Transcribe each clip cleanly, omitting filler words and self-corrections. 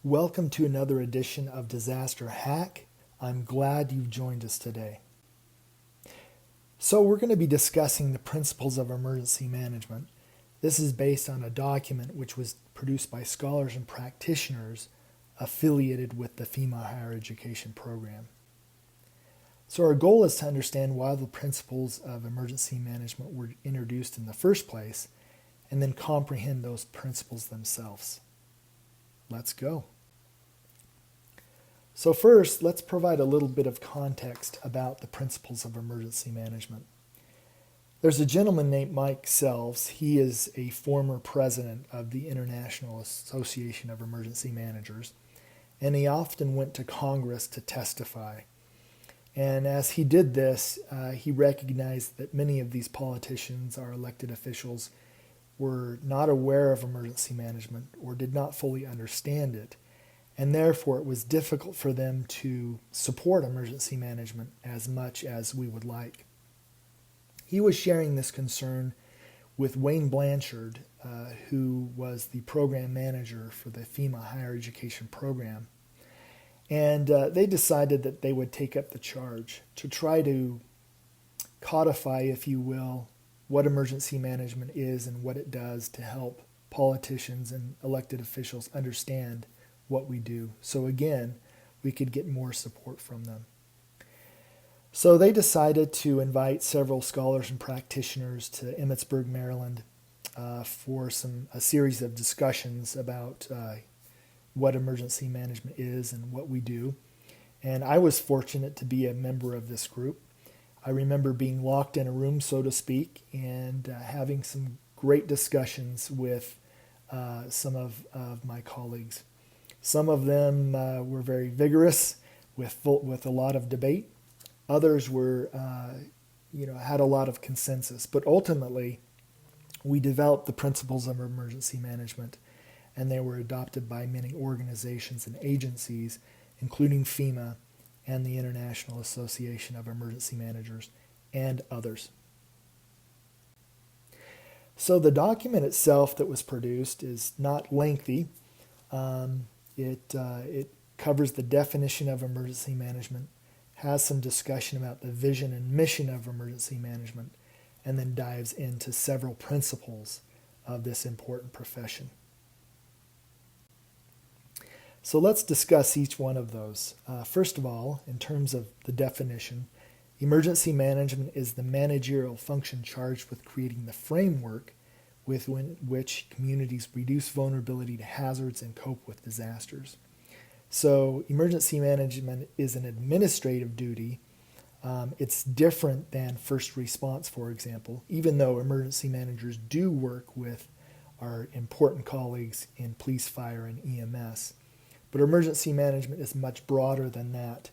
Welcome to another edition of Disaster Hack. I'm glad you've joined us today. So we're going to be discussing the principles of emergency management. This is based on a document which was produced by scholars and practitioners affiliated with the FEMA Higher Education Program. So our goal is to understand why the principles of emergency management were introduced in the first place, and then comprehend those principles themselves. Let's go. So first, let's provide a little bit of context about the principles of emergency management. There's a gentleman named Mike Selves. He is a former president of the International Association of Emergency Managers, and he often went to Congress to testify. And as he did this, he recognized that many of these politicians, our elected officials, were not aware of emergency management or did not fully understand it, and therefore it was difficult for them to support emergency management as much as we would like. He was sharing this concern with Wayne Blanchard, who was the program manager for the FEMA Higher Education Program, and they decided that they would take up the charge to try to codify, if you will, what emergency management is and what it does to help politicians and elected officials understand what we do. So again, we could get more support from them. So they decided to invite several scholars and practitioners to Emmitsburg, Maryland, for a series of discussions about what emergency management is and what we do. And I was fortunate to be a member of this group. I remember being locked in a room, so to speak, and having some great discussions with some of my colleagues. Some of them were very vigorous with a lot of debate. Others were, had a lot of consensus. But ultimately, we developed the principles of emergency management, and they were adopted by many organizations and agencies, including FEMA and the International Association of Emergency Managers, and others. So the document itself that was produced is not lengthy. It covers the definition of emergency management, has some discussion about the vision and mission of emergency management, and then dives into several principles of this important profession. So let's discuss each one of those. First of all, in terms of the definition, emergency management is the managerial function charged with creating the framework with which communities reduce vulnerability to hazards and cope with disasters. So emergency management is an administrative duty. It's different than first response, for example, even though emergency managers do work with our important colleagues in police, fire, and EMS. But emergency management is much broader than that.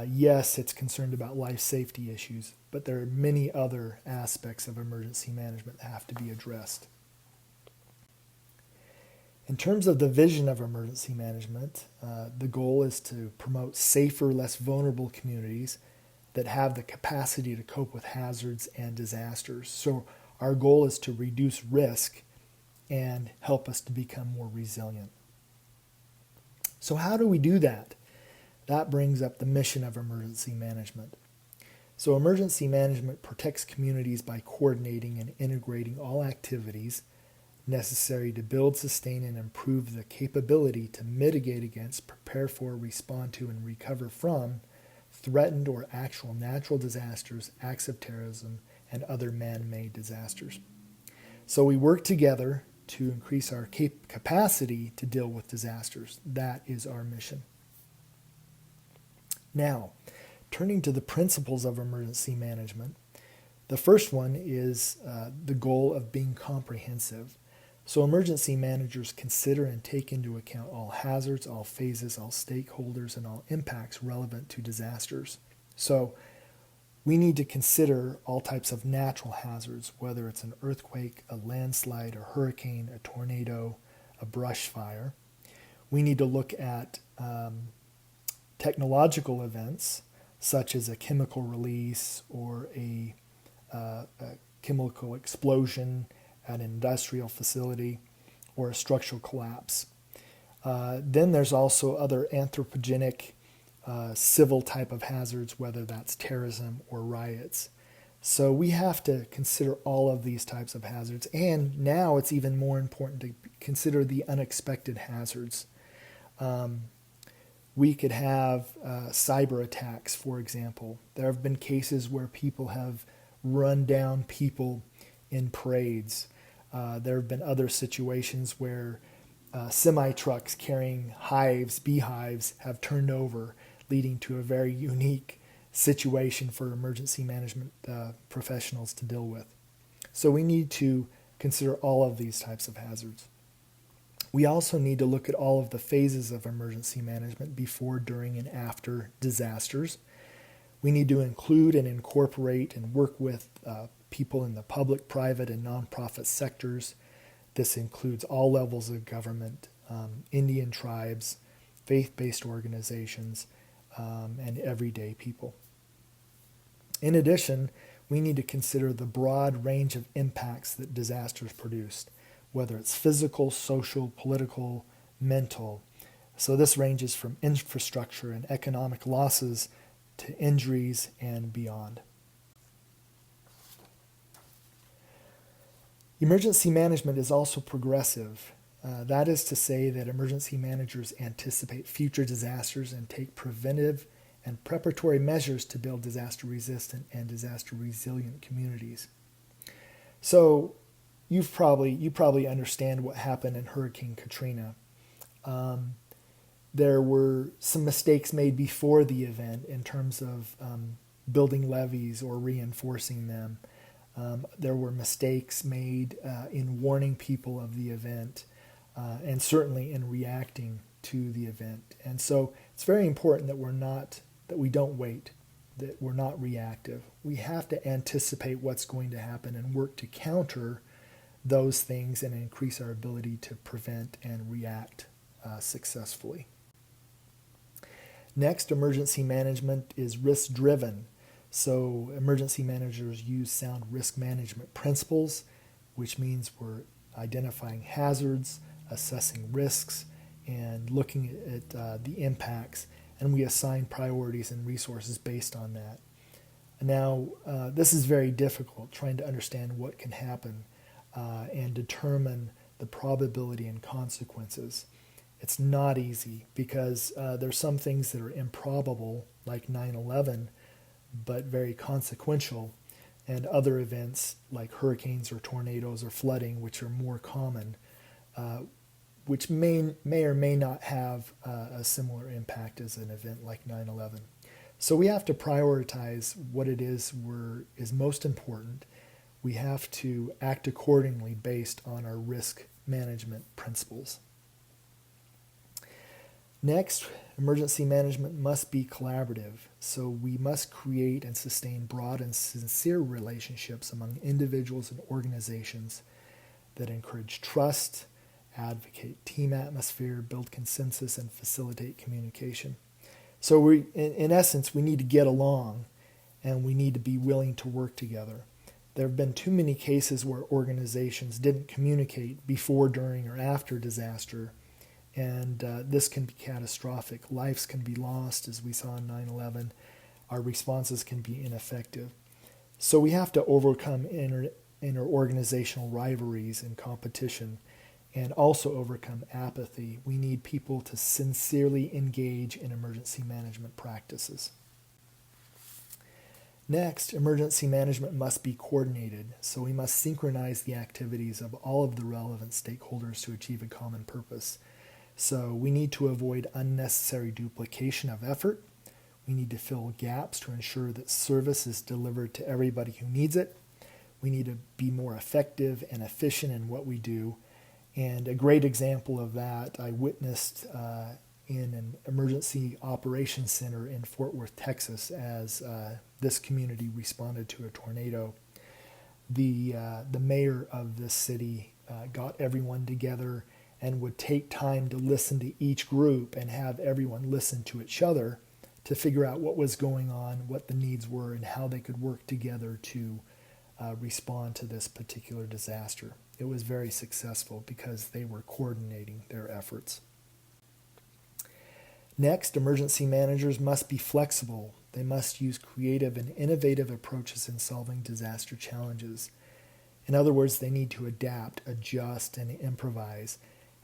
Yes, it's concerned about life safety issues, but there are many other aspects of emergency management that have to be addressed. In terms of the vision of emergency management, the goal is to promote safer, less vulnerable communities that have the capacity to cope with hazards and disasters. So our goal is to reduce risk and help us to become more resilient. So how do we do that? That brings up the mission of emergency management. So emergency management protects communities by coordinating and integrating all activities necessary to build, sustain, and improve the capability to mitigate against, prepare for, respond to, and recover from threatened or actual natural disasters, acts of terrorism, and other man-made disasters. So we work together to increase our capacity to deal with disasters. That is our mission. Now, turning to the principles of emergency management, the first one is the goal of being comprehensive. So emergency managers consider and take into account all hazards, all phases, all stakeholders, and all impacts relevant to disasters. So we need to consider all types of natural hazards, whether it's an earthquake, a landslide, a hurricane, a tornado, a brush fire. We need to look at technological events, such as a chemical release or a chemical explosion at an industrial facility or a structural collapse. Then there's also other anthropogenic civil type of hazards, whether that's terrorism or riots. So we have to consider all of these types of hazards. And now it's even more important to consider the unexpected hazards. We could have cyber attacks, for example. There have been cases where people have run down people in parades. There have been other situations where semi-trucks carrying beehives, have turned over, leading to a very unique situation for emergency management professionals to deal with. So we need to consider all of these types of hazards. We also need to look at all of the phases of emergency management before, during, and after disasters. We need to include and incorporate and work with people in the public, private, and nonprofit sectors. This includes all levels of government, Indian tribes, faith-based organizations, and everyday people. In addition, we need to consider the broad range of impacts that disasters produce, whether it's physical, social, political, mental. So this ranges from infrastructure and economic losses to injuries and beyond. Emergency management is also progressive. That is to say that emergency managers anticipate future disasters and take preventive and preparatory measures to build disaster-resistant and disaster-resilient communities. So you probably understand what happened in Hurricane Katrina. There were some mistakes made before the event in terms of building levees or reinforcing them. There were mistakes made in warning people of the event, and certainly in reacting to the event. And so it's very important that we don't wait, that we're not reactive. We have to anticipate what's going to happen and work to counter those things and increase our ability to prevent and react successfully. Next, emergency management is risk-driven. So emergency managers use sound risk management principles, which means we're identifying hazards, assessing risks, and looking at the impacts, and we assign priorities and resources based on that. Now, this is very difficult, trying to understand what can happen and determine the probability and consequences. It's not easy because there's some things that are improbable, like 9/11, but very consequential, and other events like hurricanes or tornadoes or flooding, which are more common, which may or may not have a similar impact as an event like 9/11. So we have to prioritize what it is is most important. We have to act accordingly based on our risk management principles. Next, emergency management must be collaborative. So we must create and sustain broad and sincere relationships among individuals and organizations that encourage trust, advocate team atmosphere, build consensus, and facilitate communication. So in essence, we need to get along and we need to be willing to work together. There have been too many cases where organizations didn't communicate before, during, or after disaster, and this can be catastrophic. Lives can be lost, as we saw in 9/11. Our responses can be ineffective. So we have to overcome inter-organizational rivalries and competition, and also overcome apathy. We need people to sincerely engage in emergency management practices. Next, emergency management must be coordinated, so we must synchronize the activities of all of the relevant stakeholders to achieve a common purpose. So we need to avoid unnecessary duplication of effort. We need to fill gaps to ensure that service is delivered to everybody who needs it. We need to be more effective and efficient in what we do. And a great example of that I witnessed in an emergency operations center in Fort Worth, Texas, as this community responded to a tornado. The mayor of this city got everyone together and would take time to listen to each group and have everyone listen to each other to figure out what was going on, what the needs were, and how they could work together to respond to this particular disaster. It was very successful because they were coordinating their efforts. Next, emergency managers must be flexible. They must use creative and innovative approaches in solving disaster challenges. In other words, they need to adapt, adjust, and improvise.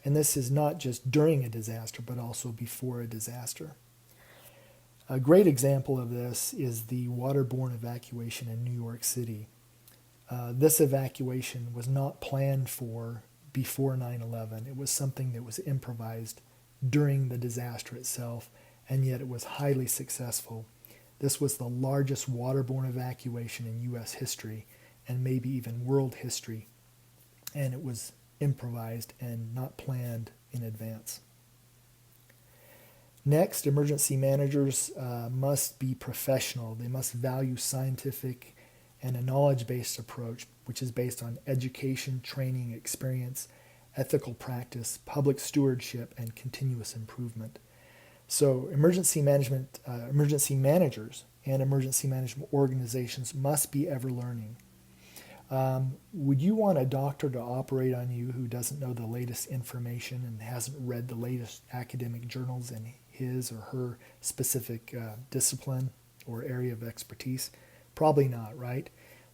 And this is not just during a disaster, but also before a disaster. A great example of this is the waterborne evacuation in New York City. This evacuation was not planned for before 9/11. It was something that was improvised during the disaster itself, and yet it was highly successful. This was the largest waterborne evacuation in U.S. history, and maybe even world history, and it was improvised and not planned in advance. Next, emergency managers must be professional. They must value scientific and a knowledge-based approach, which is based on education, training, experience, ethical practice, public stewardship, and continuous improvement. So emergency managers and emergency management organizations must be ever learning. Would you want a doctor to operate on you who doesn't know the latest information and hasn't read the latest academic journals in his or her specific discipline or area of expertise? Probably not, right?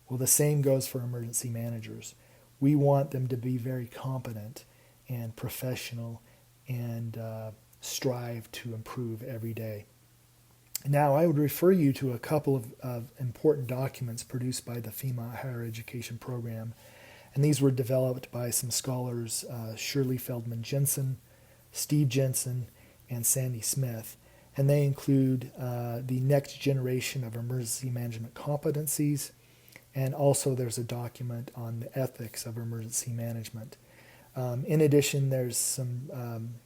Well, the same goes for emergency managers. We want them to be very competent and professional and strive to improve every day. Now, I would refer you to a couple of important documents produced by the FEMA Higher Education Program, and these were developed by some scholars, Shirley Feldman Jensen, Steve Jensen, and Sandy Smith, and they include the next generation of emergency management competencies, and also there's a document on the ethics of emergency management. In addition, there's some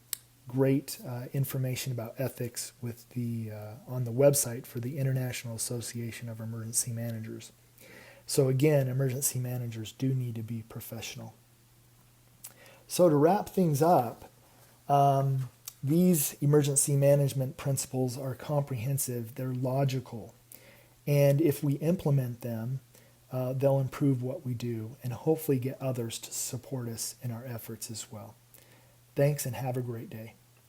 great information about ethics with on the website for the International Association of Emergency Managers. So again, emergency managers do need to be professional. So to wrap things up, these emergency management principles are comprehensive, they're logical, and if we implement them, they'll improve what we do and hopefully get others to support us in our efforts as well. Thanks and have a great day.